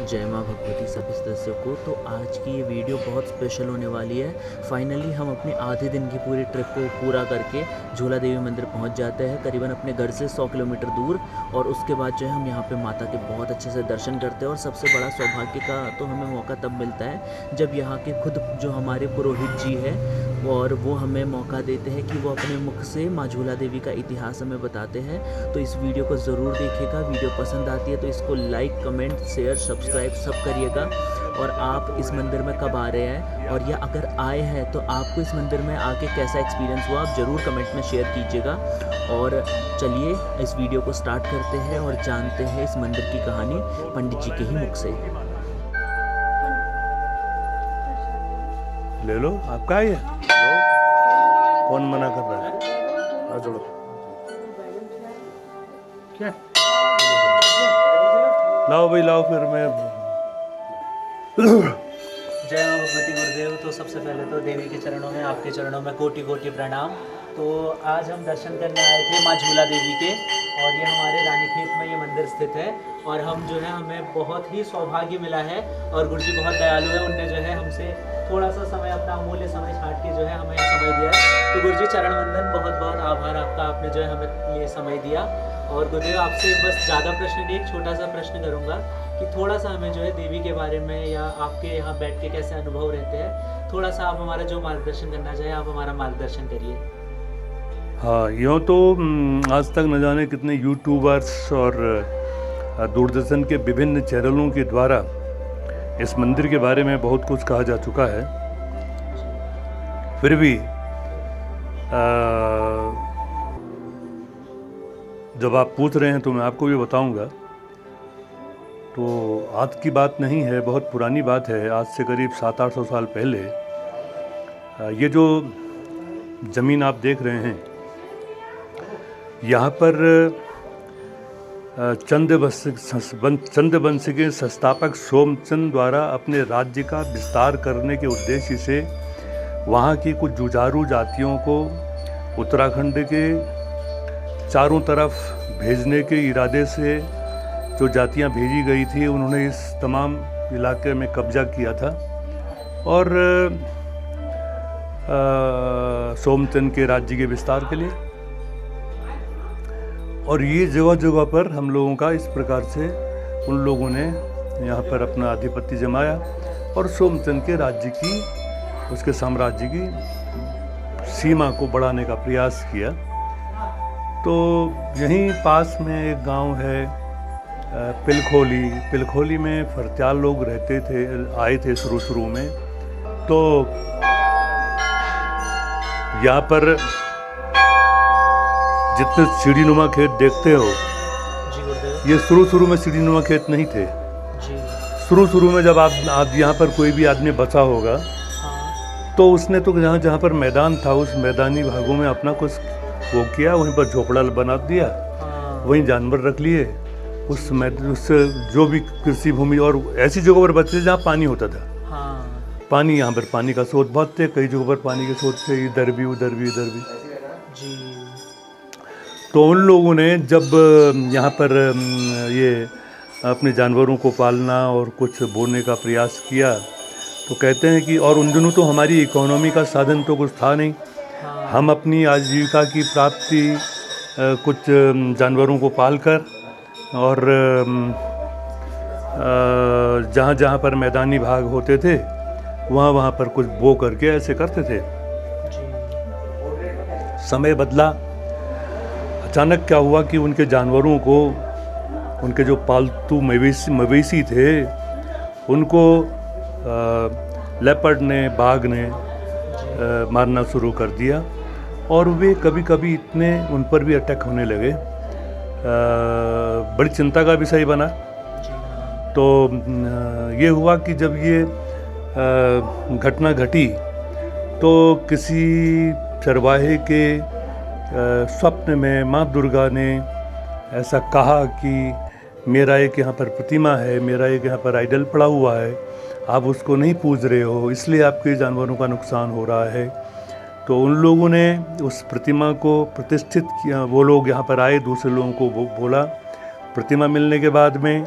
जय माँ भगवती सभी सदस्यों को। तो आज की ये वीडियो बहुत स्पेशल होने वाली है। फाइनली हम अपने आधे दिन की पूरी ट्रिप को पूरा करके झूला देवी मंदिर पहुंच जाते हैं, करीबन अपने घर से 100 किलोमीटर दूर। और उसके बाद जो है हम यहाँ पे माता के बहुत अच्छे से दर्शन करते हैं। और सबसे बड़ा सौभाग्य का तो हमें मौका तब मिलता है जब यहाँ के खुद जो हमारे पुरोहित जी है और वो हमें मौका देते हैं कि वो अपने मुख से माँ झूला देवी का इतिहास हमें बताते हैं। तो इस वीडियो को ज़रूर देखिएगा। वीडियो पसंद आती है तो इसको लाइक, कमेंट, शेयर, सब्सक्राइब सब करिएगा। और आप इस मंदिर में कब आ रहे हैं, और या अगर आए हैं तो आपको इस मंदिर में आके कैसा एक्सपीरियंस हुआ, आप ज़रूर कमेंट में शेयर कीजिएगा। और चलिए इस वीडियो को स्टार्ट करते हैं और जानते हैं इस मंदिर की कहानी पंडित जी के ही मुख से। ले लो, आपका है ये? कौन मना कर रहा है? हाथ जोड़ो। क्या? लाओ भाई लाओ, फिर मैं जय माँ भगवती गुरुदेव। तो सबसे पहले तो देवी के चरणों में, आपके चरणों में कोटि कोटि प्रणाम। तो आज हम दर्शन करने आए थे माँ झूला देवी के, और ये हमारे रानीखेत में ये मंदिर स्थित है। और हम जो है, हमें बहुत ही सौभाग्य मिला है, और गुरु जी बहुत दयालु है। उनने जो है हमसे थोड़ा सा समय, अपना अमूल्य समय छाट के जो है हमें समय दिया है। तो गुरु जी चरण वंदन, बहुत बहुत आभार आपका, आपने जो है हमें ये समय दिया। और गुरुदेव आपसे बस ज़्यादा प्रश्न नहीं, एक छोटा सा प्रश्न करूँगा कि थोड़ा सा हमें जो है देवी के बारे में, या आपके यहाँ बैठ के कैसे अनुभव रहते हैं, थोड़ा सा आप हमारा जो मार्गदर्शन करना चाहें, आप हमारा मार्गदर्शन करिए। हाँ, यूँ तो आज तक न जाने कितने यूट्यूबर्स और दूरदर्शन के विभिन्न चैनलों के द्वारा इस मंदिर के बारे में बहुत कुछ कहा जा चुका है। फिर भी जब आप पूछ रहे हैं तो मैं आपको भी बताऊंगा। तो आज की बात नहीं है, बहुत पुरानी बात है। आज से करीब 700-800 साल पहले ये जो ज़मीन आप देख रहे हैं, यहाँ पर चंद्रवंश के संस्थापक सोमचंद द्वारा अपने राज्य का विस्तार करने के उद्देश्य से वहाँ की कुछ जुझारू जातियों को उत्तराखंड के चारों तरफ भेजने के इरादे से जो जातियाँ भेजी गई थी, उन्होंने इस तमाम इलाके में कब्जा किया था। और सोमचंद के राज्य के विस्तार के लिए, और ये जगह जगह पर हम लोगों का इस प्रकार से उन लोगों ने यहाँ पर अपना आधिपत्य जमाया और सोमचंद के राज्य की, उसके साम्राज्य की सीमा को बढ़ाने का प्रयास किया। तो यहीं पास में एक गांव है पिलखोली में फरत्याल लोग रहते थे, आए थे शुरू में। तो यहाँ पर जितने सीढ़ीनुमा खेत देखते हो, ये शुरू में सीढ़ीनुमा खेत नहीं थे। शुरू में जब आप यहाँ पर कोई भी आदमी बचा होगा, तो उसने तो जहाँ पर मैदान था, उस मैदानी भागों में अपना कुछ वो किया, वहीं पर झोपड़ा बना दिया, वहीं जानवर रख लिए। उस जो भी कृषि भूमि, और ऐसी जगहों पर बचते जहाँ पानी होता था। पानी, यहाँ पर पानी का स्रोत बहुत थे, कई जगहों पर पानी के स्रोत थे, इधर भी उधर भी। तो उन लोगों ने जब यहाँ पर ये अपने जानवरों को पालना और कुछ बोने का प्रयास किया, तो कहते हैं कि, और उन दिनों तो हमारी इकोनॉमी का साधन तो कुछ था नहीं। हम अपनी आजीविका की प्राप्ति कुछ जानवरों को पालकर और जहाँ पर मैदानी भाग होते थे, वहाँ पर कुछ बो करके ऐसे करते थे। समय बदला। अचानक क्या हुआ कि उनके जानवरों को, उनके जो पालतू मवेशी थे, उनको लेपर्ड ने, बाघ ने मारना शुरू कर दिया। और वे कभी कभी इतने उन पर भी अटैक होने लगे, बड़ी चिंता का विषय बना। तो ये हुआ कि जब ये घटना घटी, तो किसी चरवाहे के स्वप्न में माँ दुर्गा ने ऐसा कहा कि मेरा एक यहाँ पर प्रतिमा है, मेरा एक यहाँ पर आइडल पड़ा हुआ है, आप उसको नहीं पूज रहे हो, इसलिए आपके जानवरों का नुकसान हो रहा है। तो उन लोगों ने उस प्रतिमा को प्रतिष्ठित किया। वो लोग यहाँ पर आए, दूसरे लोगों को बोला। प्रतिमा मिलने के बाद में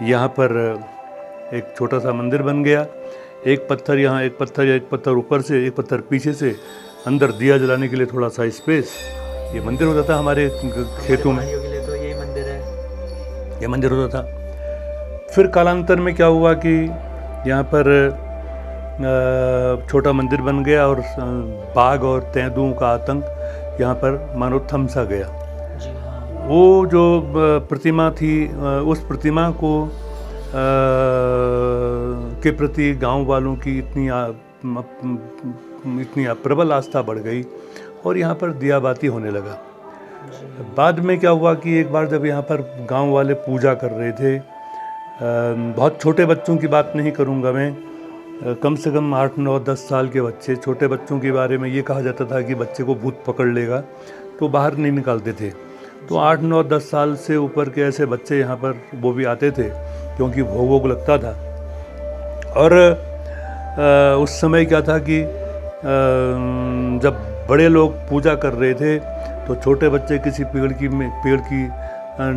यहाँ पर एक छोटा सा मंदिर बन गया। एक पत्थर यहाँ, एक पत्थर ऊपर से, एक पत्थर पीछे से, अंदर दिया जलाने के लिए थोड़ा सा स्पेस। ये मंदिर होता था हमारे खेतों में, भाइयों के लिए तो यही मंदिर है। ये मंदिर होता था। फिर कालांतर में क्या हुआ कि यहाँ पर छोटा मंदिर बन गया और बाघ और तेंदुओं का आतंक यहाँ पर मानो थम सा गया। जी हाँ। वो जो प्रतिमा थी, उस प्रतिमा को के प्रति गांव वालों की इतनी प्रबल आस्था बढ़ गई और यहाँ पर दियाबाती होने लगा। बाद में क्या हुआ कि एक बार जब यहाँ पर गांव वाले पूजा कर रहे थे, बहुत छोटे बच्चों की बात नहीं करूँगा मैं, कम से कम 8, 9, 10 साल के बच्चे, छोटे बच्चों के बारे में ये कहा जाता था कि बच्चे को भूत पकड़ लेगा तो बाहर नहीं निकालते थे। तो 8, 9, 10 साल से ऊपर के ऐसे बच्चे यहाँ पर वो भी आते थे क्योंकि भोग वोग लगता था। और उस समय क्या था कि जब बड़े लोग पूजा कर रहे थे तो छोटे बच्चे किसी पेड़ की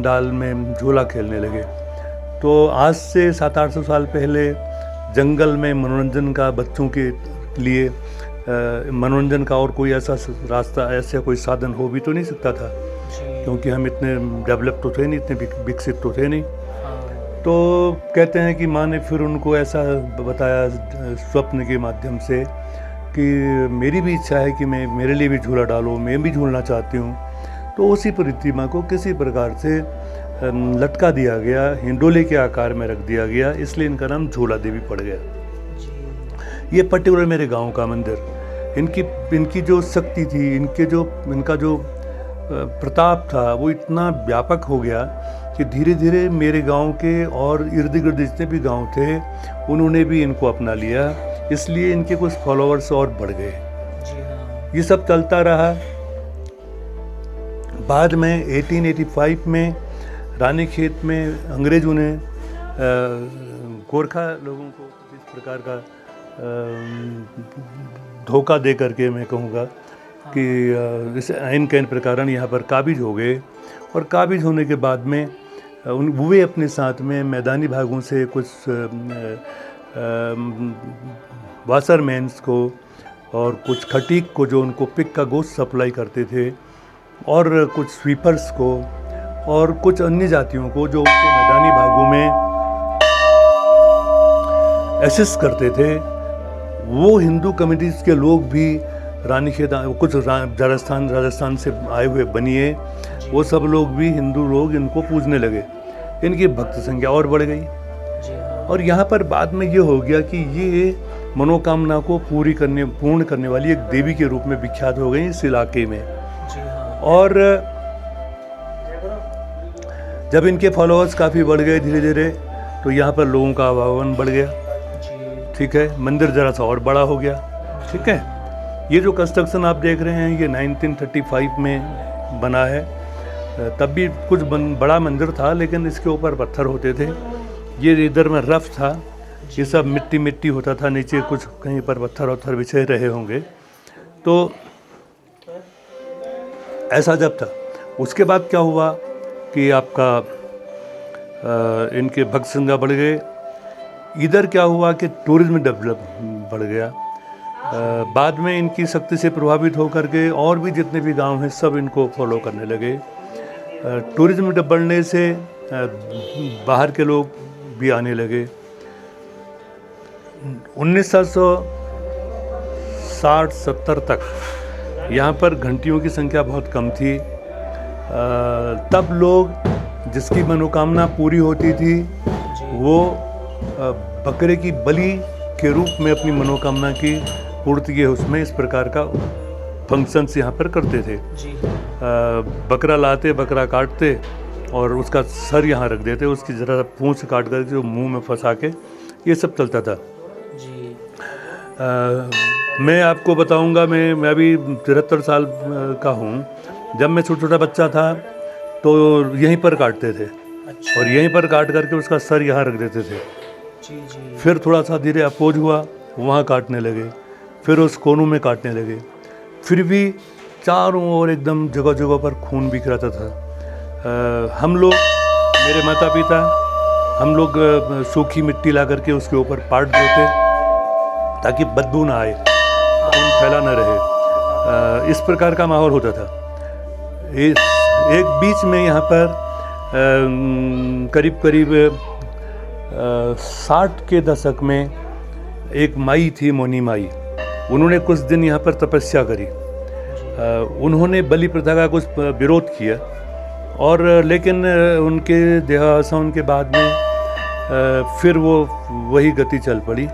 डाल में झूला खेलने लगे। तो आज से 700-800 साल पहले जंगल में मनोरंजन का बच्चों के लिए मनोरंजन का और कोई ऐसा रास्ता, ऐसा कोई साधन हो भी तो नहीं सकता था क्योंकि हम इतने डेवलप तो थे नहीं, इतने विकसित तो थे नहीं। तो कहते हैं कि माँ ने फिर उनको ऐसा बताया स्वप्न के माध्यम से कि मेरी भी इच्छा है कि मेरे लिए भी झूला डालो, मैं भी झूलना चाहती हूँ। तो उसी प्रतिमा को किसी प्रकार से लटका दिया गया, हिंडोले के आकार में रख दिया गया, इसलिए इनका नाम झूला देवी पड़ गया। ये पर्टिकुलर मेरे गांव का मंदिर, इनकी जो शक्ति थी, इनका जो प्रताप था वो इतना व्यापक हो गया कि धीरे धीरे मेरे गांव के और इर्द गिर्द जितने भी गांव थे उन्होंने भी इनको अपना लिया, इसलिए इनके कुछ फॉलोअर्स और बढ़ गए। ये सब चलता रहा। बाद में 1885 में रानीखेत में अंग्रेजों ने गोरखा लोगों को इस प्रकार का धोखा दे करके, मैं कहूँगा कि इस आइन के प्रकार यहाँ पर काबिज हो गए। और काबिज होने के बाद में वे अपने साथ में मैदानी भागों से कुछ वाशरमैन्स को और कुछ खटीक को, जो उनको पिक का गोश्त सप्लाई करते थे, और कुछ स्वीपर्स को और कुछ अन्य जातियों को जो उनको मैदानी भागों में असिस्ट करते थे, वो हिंदू कम्युनिटीज़ के लोग भी रानीखेत, कुछ राजस्थान से आए हुए बनिए, वो सब लोग भी हिंदू लोग इनको पूजने लगे। इनकी भक्त संख्या और बढ़ गई। और यहाँ पर बाद में ये हो गया कि ये मनोकामना को पूर्ण करने वाली एक देवी के रूप में विख्यात हो गई इस इलाके में। और जब इनके फॉलोअर्स काफ़ी बढ़ गए धीरे धीरे, तो यहाँ पर लोगों का आवागमन बढ़ गया। ठीक है, मंदिर ज़रा सा और बड़ा हो गया। ठीक है, ये जो कंस्ट्रक्शन आप देख रहे हैं ये 1935 में बना है। तब भी कुछ बड़ा मंदिर था, लेकिन इसके ऊपर पत्थर होते थे। ये इधर में रफ था, ये सब मिट्टी होता था, नीचे कुछ कहीं पर पत्थर बिछे रहे होंगे। तो ऐसा जब था, उसके बाद क्या हुआ कि आपका इनके भक्त संख्या बढ़ गए। इधर क्या हुआ कि टूरिज्म डेवलप बढ़ गया। बाद में इनकी शक्ति से प्रभावित होकर के और भी जितने भी गांव हैं सब इनको फॉलो करने लगे। टूरिज्म बढ़ने से बाहर के लोग भी आने लगे। 1960-70 तक यहाँ पर घंटियों की संख्या बहुत कम थी। तब लोग जिसकी मनोकामना पूरी होती थी वो बकरे की बलि के रूप में अपनी मनोकामना की पूर्ति के उसमें इस प्रकार का फंक्शंस यहाँ पर करते थे। बकरा लाते, बकरा काटते और उसका सर यहाँ रख देते, उसकी ज़रा पूंछ काट कर जो मुंह में फंसा के, ये सब चलता था जी। मैं आपको बताऊंगा, मैं अभी 73 साल का हूँ। जब मैं छोटा बच्चा था तो यहीं पर काटते थे। अच्छा। और यहीं पर काट करके उसका सर यहाँ रख देते थे जी। फिर थोड़ा सा धीरे अपोज हुआ, वहाँ काटने लगे, फिर उस कोनों में काटने लगे। फिर भी चारों ओर एकदम जगह जगह पर खून बिखराता था। हम लोग, मेरे माता पिता, हम लोग सूखी मिट्टी ला करके उसके ऊपर पाट देते ताकि बदबू ना आए, खून फैला न रहे। इस प्रकार का माहौल होता था। एक बीच में यहाँ पर करीब करीब 60 के दशक में एक माई थी, मोनी माई। उन्होंने कुछ दिन यहाँ पर तपस्या करी। उन्होंने बलि प्रथा का कुछ विरोध किया और लेकिन उनके देहावसान के बाद में फिर वो वही गति चल पड़ी।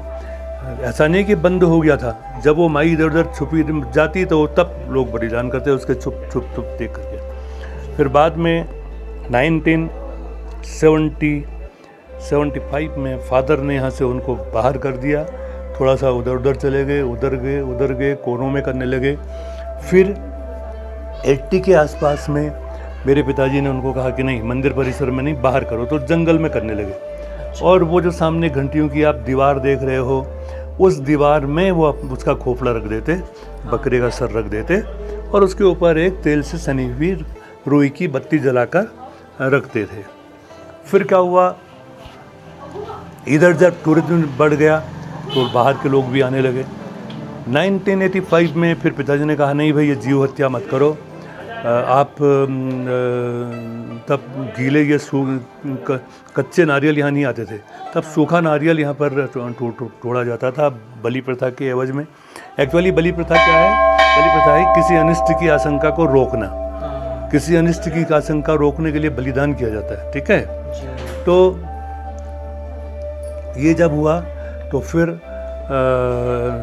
ऐसा नहीं कि बंद हो गया था, जब वो माई इधर उधर छुपी जाती तो तब लोग बलिदान करते उसके छुप छुप छुप देख करके। फिर बाद में 1975 में फादर ने यहाँ से उनको बाहर कर दिया। थोड़ा सा उधर उधर चले गए, उधर गए, कोनों में करने लगे। फिर 80 के आसपास में मेरे पिताजी ने उनको कहा कि नहीं, मंदिर परिसर में नहीं, बाहर करो, तो जंगल में करने लगे। और वो जो सामने घंटियों की आप दीवार देख रहे हो, उस दीवार में वो उसका खोपड़ा रख देते, बकरे का सर रख देते और उसके ऊपर एक तेल से सनी हुई रुई की बत्ती जलाकर रखते थे। फिर क्या हुआ, इधर जब टूरिज्म बढ़ गया तो बाहर के लोग भी आने लगे। 1985 में फिर पिताजी ने कहा नहीं भाई, ये जीव हत्या मत करो। आप तब गीले ये कच्चे नारियल यहाँ नहीं आते थे, तब सूखा नारियल यहाँ पर तोड़ा जाता था बलि प्रथा के एवज में। एक्चुअली बलि प्रथा क्या है? बलि प्रथा है किसी अनिष्ट की आशंका को रोकना। किसी अनिष्ट की आशंका रोकने के लिए बलिदान किया जाता है, ठीक है। तो ये जब हुआ तो फिर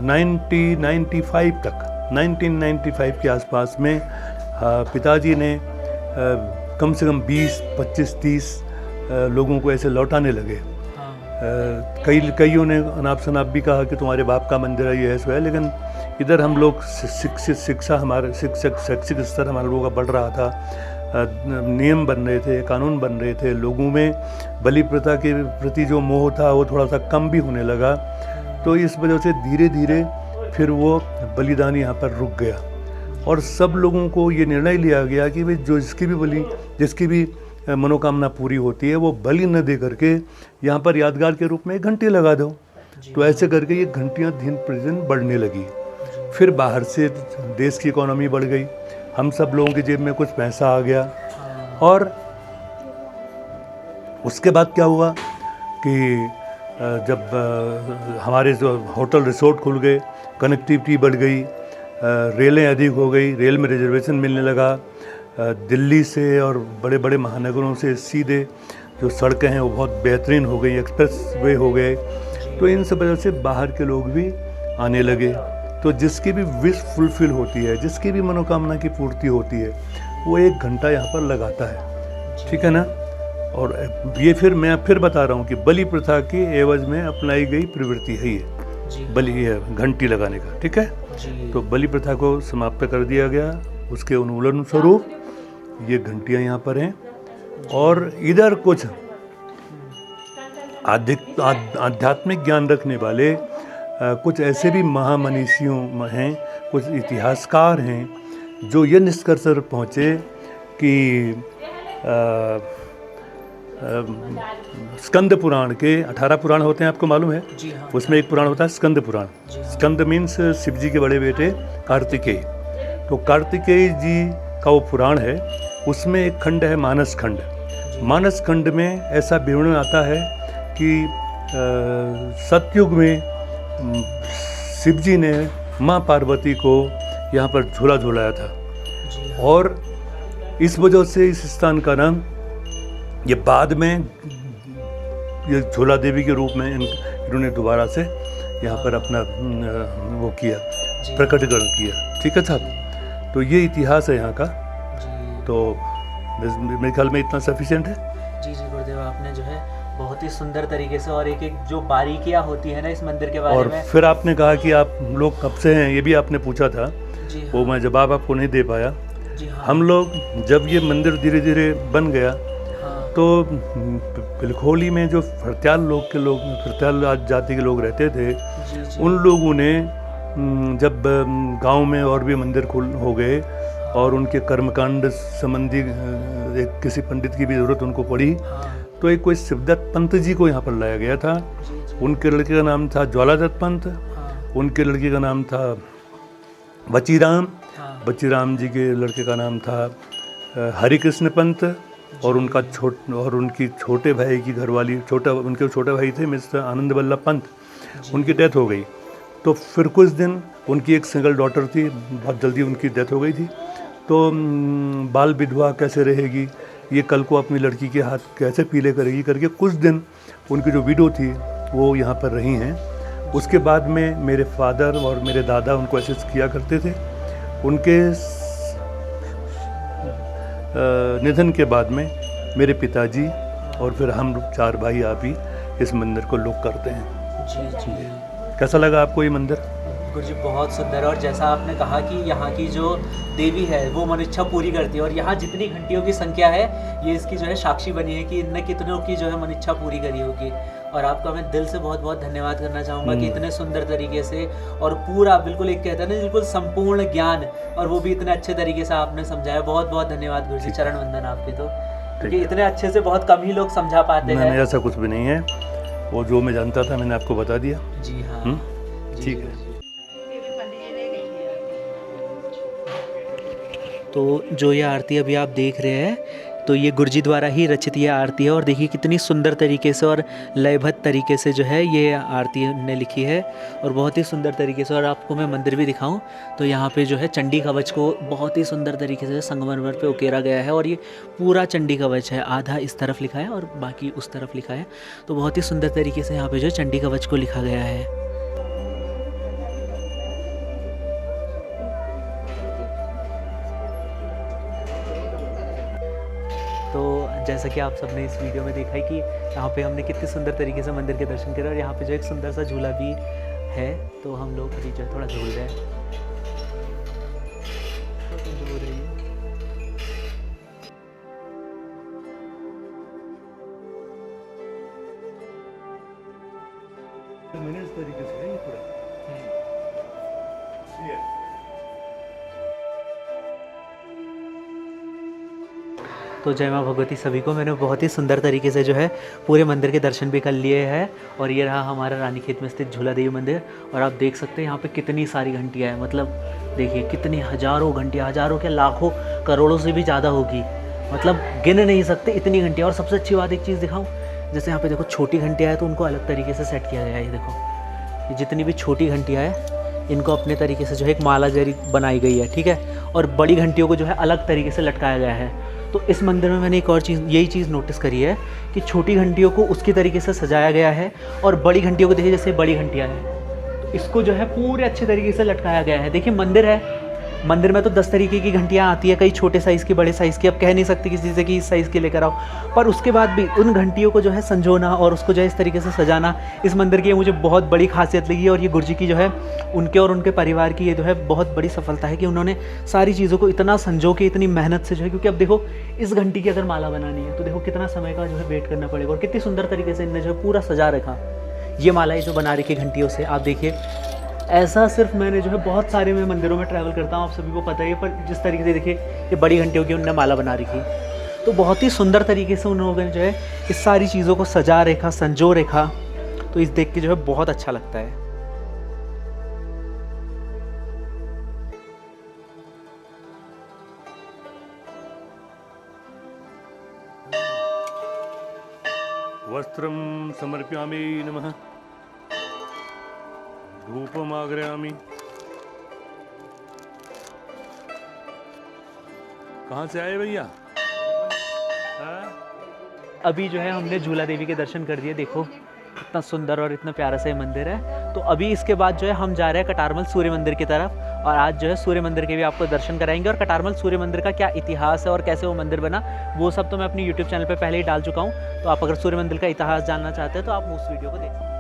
1995 के आसपास में पिताजी ने कम से कम 20, 25, 30 लोगों को ऐसे लौटाने लगे। कईयों ने अनाप शनाप भी कहा कि तुम्हारे बाप का मंदिर है, ये है सो है। लेकिन इधर हम लोग शिक्षा हमारे शैक्षिक स्तर हमारे लोगों का बढ़ रहा था, नियम बन रहे थे, कानून बन रहे थे, लोगों में बलि प्रथा के प्रति जो मोह था वो थोड़ा सा कम भी होने लगा। तो इस वजह से धीरे धीरे फिर वो बलिदान यहाँ पर रुक गया और सब लोगों को ये निर्णय लिया गया कि भाई जो जिसकी भी मनोकामना पूरी होती है वो बलि न दे करके यहाँ पर यादगार के रूप में एक घंटी लगा दो। तो ऐसे करके ये घंटियाँ दिन प्रतिदिन बढ़ने लगी। फिर बाहर से देश की इकोनॉमी बढ़ गई, हम सब लोगों की जेब में कुछ पैसा आ गया। और उसके बाद क्या हुआ कि जब हमारे जो होटल रिसोर्ट खुल गए, कनेक्टिविटी बढ़ गई, रेलें अधिक हो गई, रेल में रिजर्वेशन मिलने लगा, दिल्ली से और बड़े बड़े महानगरों से सीधे जो सड़कें हैं वो बहुत बेहतरीन हो गई, एक्सप्रेस वे हो गए। तो इन सब वजह से बाहर के लोग भी आने लगे। तो जिसकी भी विश फुलफिल होती है, जिसकी भी मनोकामना की पूर्ति होती है, वो एक घंटा यहाँ पर लगाता है, ठीक है ना। और ये फिर मैं फिर बता रहा हूँ कि बलि प्रथा के एवज में अपनाई गई प्रवृत्ति है ये बलि घंटी लगाने का, ठीक है। तो बलि प्रथा को समाप्त कर दिया गया, उसके उन्मूलन स्वरूप ये घंटियाँ यहाँ पर हैं। और इधर कुछ आध्यात्मिक ज्ञान रखने वाले कुछ ऐसे भी महामनीषियों हैं, कुछ इतिहासकार हैं जो ये निष्कर्ष पर पहुँचे कि स्कंद पुराण के 18 पुराण होते हैं, आपको मालूम है। हाँ। उसमें एक पुराण होता है स्कंद पुराण। स्कंद मीन्स शिव जी के बड़े बेटे कार्तिकेय। तो कार्तिकेय जी का वो पुराण है, उसमें एक खंड है मानस खंड। मानस खंड में ऐसा विवरण आता है कि सतयुग में शिव जी ने माँ पार्वती को यहाँ पर झूला झूलाया था और इस वजह से इस स्थान का नाम ये बाद में ये झूला देवी के रूप में इन्होंने दोबारा से यहाँ पर अपना वो किया, प्रकटीकरण किया, ठीक है साहब। तो ये इतिहास है यहाँ का। तो मेरे ख्याल में इतना सफिशिएंट है। जी गुरुदेव, आपने जो है बहुत ही सुंदर तरीके से और एक एक जो बारीकियाँ होती है ना इस मंदिर के बारे में। और फिर आपने कहा कि आप लोग कब से हैं, ये भी आपने पूछा था। वो मैं जवाब आपको नहीं दे पाया। हम लोग जब ये मंदिर धीरे धीरे बन गया तो बिलखोली में जो फरत्याल जाति के लोग रहते थे, उन लोगों ने जब गांव में और भी मंदिर हो गए और उनके कर्मकांड संबंधी किसी पंडित की भी ज़रूरत उनको पड़ी, तो एक कोई शिवदत्त पंत जी को यहाँ पर लाया गया था। उनके लड़के का नाम था ज्वालादत्त पंत, उनके लड़के का नाम था बचीराम, बचीराम जी के लड़के का नाम था हरिकृष्ण पंत, और उनकी छोटे भाई की घरवाली उनके छोटे भाई थे मिस्टर आनंद वल्लभ पंत, उनकी डेथ हो गई। तो फिर कुछ दिन उनकी एक सिंगल डॉटर थी, बहुत जल्दी उनकी डेथ हो गई थी। तो बाल विधवा कैसे रहेगी, ये कल को अपनी लड़की के हाथ कैसे पीले करेगी करके कुछ दिन उनकी जो विडो थी वो यहाँ पर रही हैं। उसके बाद में मेरे फादर और मेरे दादा उनको असिस्ट किया करते थे। उनके निधन के बाद में मेरे पिताजी और फिर हम 4 भाई आप ही इस मंदिर को लुक करते हैं। जी जी। कैसा लगा आपको ये मंदिर? गुरुजी बहुत सुंदर है, और जैसा आपने कहा कि यहाँ की जो देवी है वो मनिच्छा पूरी करती है, और यहाँ जितनी घंटियों की संख्या है ये इसकी जो है साक्षी बनी है कि इनने कितनों की जो है मनिच्छा पूरी करी होगी। और आपका मैं दिल से बहुत बहुत धन्यवाद करना चाहूँगा कि इतने सुंदर तरीके से और पूरा बिल्कुल एक कहते हैं ना बिल्कुल संपूर्ण ज्ञान, और वो भी इतने अच्छे तरीके से आपने समझाया। बहुत बहुत धन्यवाद गुरुजी, चरण वंदन आपके। तो क्योंकि इतने अच्छे से बहुत कम ही लोग समझा पाते हैं। नहीं, ऐसा कुछ भी नहीं है, वो जो मैं जानता था मैंने आपको बता दिया। जी हाँ, ठीक है। तो जो ये आरती अभी आप देख रहे हैं, तो ये गुरुजी द्वारा ही रचित ये आरती है, और देखिए कितनी सुंदर तरीके से और लयबद्ध तरीके से जो है ये आरती ने लिखी है, और बहुत ही सुंदर तरीके से। और आपको मैं मंदिर भी दिखाऊं तो यहाँ पे जो है चंडी कवच को बहुत ही सुंदर तरीके से संगमरमर पे उकेरा गया है, और ये पूरा चंडी कवच है, आधा इस तरफ लिखा है और बाकी उस तरफ लिखा है। तो बहुत ही सुंदर तरीके से यहाँ पे जो चंडी कवच को लिखा गया है। तो जैसा कि आप सबने इस वीडियो में देखा है कि यहाँ पे हमने कितने सुंदर तरीके से मंदिर के दर्शन करे, और यहाँ पे जो एक सुंदर सा झूला भी है। तो हम लोग अभी जो है थोड़ा झूल रहे हैं। मैंने इस तरीके से है ये पूरा। तो जय माँ भगवती सभी को। मैंने बहुत ही सुंदर तरीके से जो है पूरे मंदिर के दर्शन भी कर लिए हैं, और ये रहा हमारा रानीखेत में स्थित झूला देवी मंदिर। और आप देख सकते हैं यहाँ पे कितनी सारी घंटियाँ हैं, मतलब देखिए कितनी हज़ारों घंटियाँ, हज़ारों क्या लाखों करोड़ों से भी ज़्यादा होगी, मतलब गिन नहीं सकते इतनी घंटियाँ। और सबसे अच्छी बात एक चीज़ दिखाऊँ, जैसे यहाँ पे देखो छोटी घंटियाँ हैं तो उनको अलग तरीके से सेट किया गया है। ये देखो, ये जितनी भी छोटी घंटियाँ हैं इनको अपने तरीके से जो है एक माला जरी बनाई गई है, ठीक है। और बड़ी घंटियों को जो है अलग तरीके से लटकाया गया है। तो इस मंदिर में मैंने एक और चीज़, यही चीज़ नोटिस करी है कि छोटी घंटियों को उसकी तरीके से सजाया गया है, और बड़ी घंटियों को देखिए जैसे बड़ी घंटियाँ हैं तो इसको जो है पूरे अच्छे तरीके से लटकाया गया है। देखिए मंदिर है, मंदिर में तो 10 तरीके की घंटियाँ आती है, कई छोटे साइज़ की, बड़े साइज़ की। अब कह नहीं सकते किसी से कि इस साइज़ की लेकर आओ, पर उसके बाद भी उन घंटियों को जो है संजोना और उसको जो है इस तरीके से सजाना इस मंदिर की मुझे बहुत बड़ी खासियत लगी। और ये गुरुजी की जो है उनके और उनके परिवार की ये जो है बहुत बड़ी सफलता है कि उन्होंने सारी चीज़ों को इतना संजो के इतनी मेहनत से जो है, क्योंकि अब देखो इस घंटी की अगर माला बनानी है तो देखो कितना समय का जो है वेट करना पड़ेगा, और कितनी सुंदर तरीके से इनने जो है पूरा सजा रखा। ये मालाएँ जो बना रखी घंटियों से, आप देखिए ऐसा सिर्फ मैंने जो है बहुत सारे मैं मंदिरों में ट्रैवल करता हूँ, आप सभी को पता ही है, पर जिस तरीके से देखिए ये बड़ी घंटियों की उन्होंने माला बना रखी, तो बहुत ही सुंदर तरीके से उन लोगों ने जो है इस सारी चीज़ों को सजा रखा, संजो रखा। तो इस देख के जो है बहुत अच्छा लगता है। वस्त्रम समर्पयामि नमः, धूपमाग्रयामि। कहाँ से आए भैया? अभी जो है हमने झूला देवी के दर्शन कर दिए, देखो इतना सुंदर और इतना प्यारा सा ये मंदिर है। तो अभी इसके बाद जो है हम जा रहे हैं कटारमल सूर्य मंदिर की तरफ, और आज जो है सूर्य मंदिर के भी आपको दर्शन कराएंगे। और कटारमल सूर्य मंदिर का क्या इतिहास है और कैसे वो मंदिर बना, वो सब तो मैं अपनी यूट्यूब चैनल पर पहले ही डाल चुका हूँ। तो आप अगर सूर्य मंदिर का इतिहास जानना चाहते हैं तो आप उस वीडियो को देख सकते हैं।